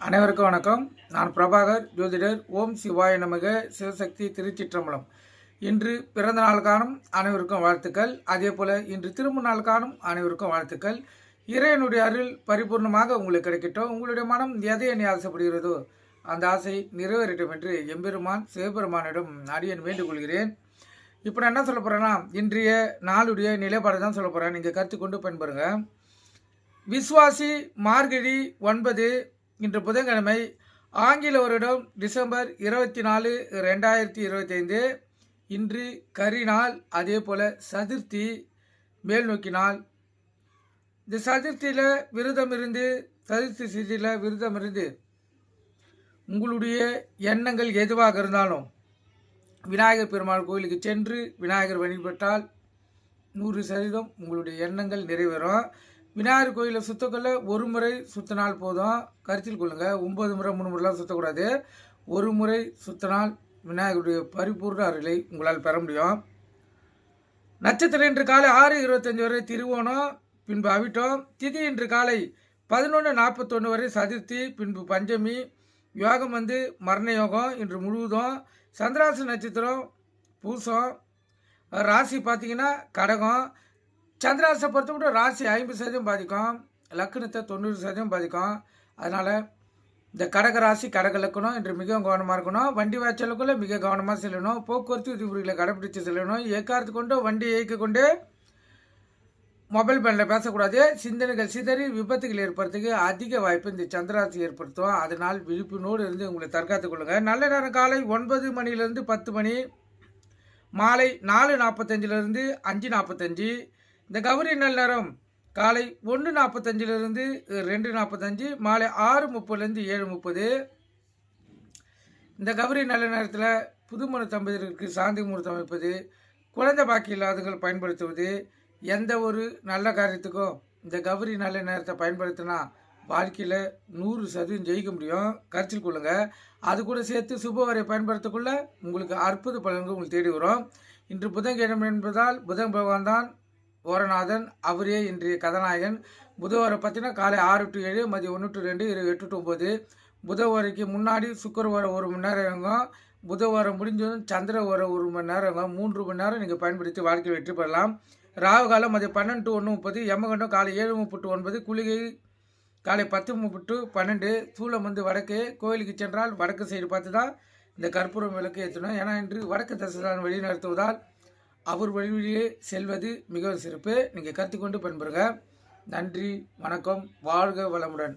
அனைவருக்கும் வணக்கம். நான் பிரபாகர் ஜோதிடர். ஓம் சிவாய நமக. சிவசக்தி திருச்சிற்றம்பலம். இன்று பிறந்த நாள் காணும் அனைவருக்கும் வாழ்த்துக்கள். அதே போல இன்று திரும்ப நாள் காணும் அனைவருக்கும் வாழ்த்துக்கள். இறைவனுடைய அருள் பரிபூர்ணமாக உங்களுக்கு கிடைக்கட்டும். உங்களுடைய மனம் எதை எண்ணி ஆசைப்படுகிறதோ அந்த ஆசை நிறைவேறட்டும் என்று எம்பெருமான் சிவபெருமானிடம் அடியேன் வேண்டிக் கொள்கிறேன். இப்போ நான் என்ன சொல்ல போகிறேன்னா, இன்றைய நாளுடைய நிலைப்பாடு தான் சொல்ல போகிறேன். நீங்கள் கற்றுக்கொண்டு பயன்பெறுங்க. விஸ்வாசி மார்கழி 9 இன்று புதன்கிழமை, ஆங்கில வருடம் டிசம்பர் 24, 2025. இன்று கரிநாள், அதே போல் சதுர்த்தி, மேல் நோக்கி நாள். இந்த சதுர்த்தியில் விரதம் இருந்து, சதுர்த்தி சிதியில் விரதம் இருந்து உங்களுடைய எண்ணங்கள் எதுவாக இருந்தாலும் விநாயகர் பெருமாள் கோயிலுக்கு சென்று விநாயகர் வழிபட்டால் 100% உங்களுடைய எண்ணங்கள் நிறைவேறும். விநாயகர் கோயிலை சுத்தக்கொள்ள ஒரு முறை சுத்தினால் போதும். கருத்தில் கொள்ளுங்கள். 9 முறை 3 முறைலாம் சுற்றக்கூடாது. ஒரு முறை சுத்தினால் விநாயகருடைய பரிபூர்ண அருளை உங்களால் பெற முடியும். நட்சத்திரம் இன்று காலை 6:25 வரை திருவோணம், பின்பு அவிட்டம். திதி இன்று காலை 11:41 வரை சதுர்த்தி, பின்பு பஞ்சமி. யோகம் மரண யோகம் இன்று முழுவதும். சந்திராசி நட்சத்திரம் பூசம். ராசி பார்த்தீங்கன்னா கடகம். சந்திராசை பொறுத்தவரை ராசி 50% பாதிக்கும், லக்கணத்தை 90% பாதிக்கும். அதனால் இந்த கடக ராசி கடக லக்கணம் இன்று மிக கவனமாக இருக்கணும். வண்டி வாய்ச்சலுக்குள்ளே மிக கவனமாக செல்லணும். போக்குவரத்து விதிமுறைகளை கடைபிடித்து செல்லணும். ஏக்காரத்து கொண்டு வண்டியை இயக்கிக்கொண்டு மொபைல் பேனில் பேசக்கூடாது. சிந்தனைகள் சிதறி விபத்துகள் ஏற்படுறதுக்கு அதிக வாய்ப்பு இந்த சந்திராசி ஏற்படுத்தும். அதனால் விழிப்புணோடு இருந்து உங்களை தற்காத்துக் கொள்ளுங்கள். நல்ல நேரம் காலை 9 மணிலேருந்து 10 மணி, மாலை 4:45லேருந்து 5:45. இந்த கௌரி நல்ல நேரம் காலை 1:45லேருந்து 2:45, மாலை 6:30லேருந்து 7:30. இந்த கௌரி நல்ல நேரத்தில் புதுமண தம்பதியருக்கு சாந்தி முகூர்த்தம் அமைப்பது, குழந்தை பாக்கி இல்லாதவர்கள் பயன்படுத்துவது, எந்த ஒரு நல்ல காரியத்துக்கும் இந்த கௌரி நல்ல நேரத்தை பயன்படுத்தினா வாழ்க்கையில் 100% ஜெயிக்க முடியும். கருத்தில் கொள்ளுங்கள். அது கூட சேர்த்து சுபவரை பயன்படுத்தக்குள்ள உங்களுக்கு அற்புத பலன்கள் உங்களுக்கு தேடி வரும். இன்று புதன்கிழமை என்பதால் புதன் பகவான் தான் ஓரநாதன். அவரே இன்றைய கதாநாயகன். புதவரை பார்த்தீங்கன்னா காலை 6 to 7, மதியம் 1 to 2, இரவு 8 to 9. புதவரைக்கு முன்னாடி சுக்கரவாரம் 1 மணி நேரம் இறங்கும். புதவாரம் முடிஞ்சதும் சந்திர வாரம் 1 மணி நேரம் இறங்கும். 3 மணி நேரம் நீங்கள் பயன்படுத்தி வாழ்க்கை வெற்றி பெறலாம். ராகு காலம் மதியம் 12 to 1:30, யமகண்டம் காலை 7:30 to 9, குளிகை காலை 10:30 to 12. சூளம் வடக்கு. கோயிலுக்கு சென்றால் வடக்கு சைடு பார்த்து தான் இந்த கற்பூரம் விளக்கு ஏற்றணும். ஏன்னா இன்று வடக்கு தசைதான் வழி நடத்துவதால் அவர் வழியிலே செல்வது மிகவும் சிறப்பு. நீங்கள் கற்றுக்கொண்டு பயன்பெறுங்க. நன்றி, வணக்கம், வாழ்க வளமுடன்.